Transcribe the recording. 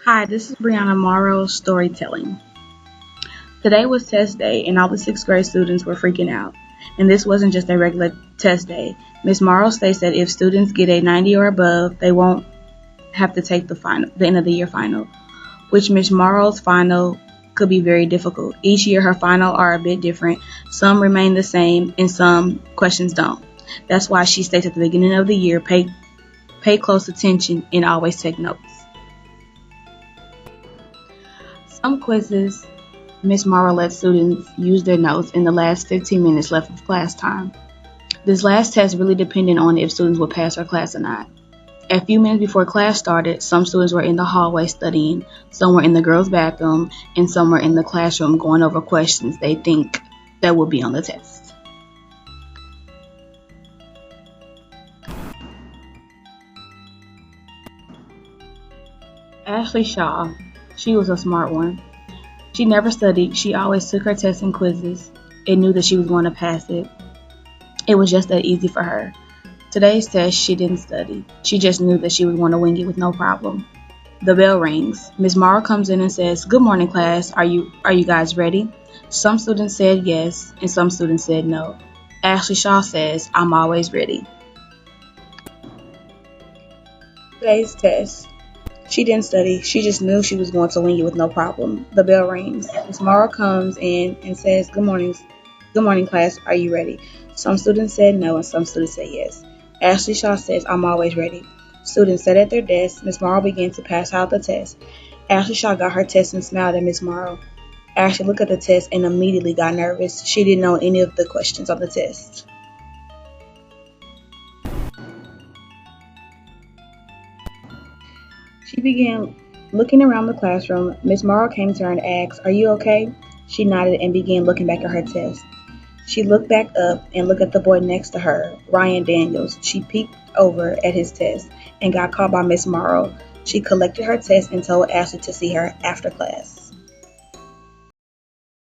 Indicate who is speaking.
Speaker 1: Hi, this is Brianna Morrow Storytelling. Today was test day and all the sixth grade students were freaking out. And this wasn't just a regular test day. Miss Morrow states that if students get a 90 or above, they won't have to take the end of the year final, which Miss Morrow's final could be very difficult. Each year her final are a bit different. Some remain the same and some questions don't. That's why she states at the beginning of the year, pay close attention and always take notes. Some quizzes, Miss Morrow lets students use their notes in the last 15 minutes left of class time. This last test really depended on if students would pass our class or not. A few minutes before class started, some students were in the hallway studying, some were in the girls' bathroom, and some were in the classroom going over questions they think that will be on the test. Ashley Shaw, she was a smart one. She never studied, she always took her tests and quizzes and knew that she was going to pass it. It was just that easy for her. Today's test, she didn't study. She just knew that she was going to wing it with no problem. The bell rings. Miss Morrow comes in and says, "Good morning, class. Are you guys ready?" Some students said yes, and some students said no. Ashley Shaw says, "I'm always ready." Today's test. She didn't study. She just knew she was going to wing it with no problem. The bell rings. Miss Morrow comes in and says, Good morning, class. Are you ready?" Some students said no and some students said yes. Ashley Shaw says, "I'm always ready." Students sat at their desks. Miss Morrow began to pass out the test. Ashley Shaw got her test and smiled at Miss Morrow. Ashley looked at the test and immediately got nervous. She didn't know any of the questions on the test. She began looking around the classroom. Miss Morrow came to her and asked, "Are you okay?" She nodded and began looking back at her test. She looked back up and looked at the boy next to her, Ryan Daniels. She peeked over at his test and got caught by Miss Morrow. She collected her test and told Ashley to see her after class.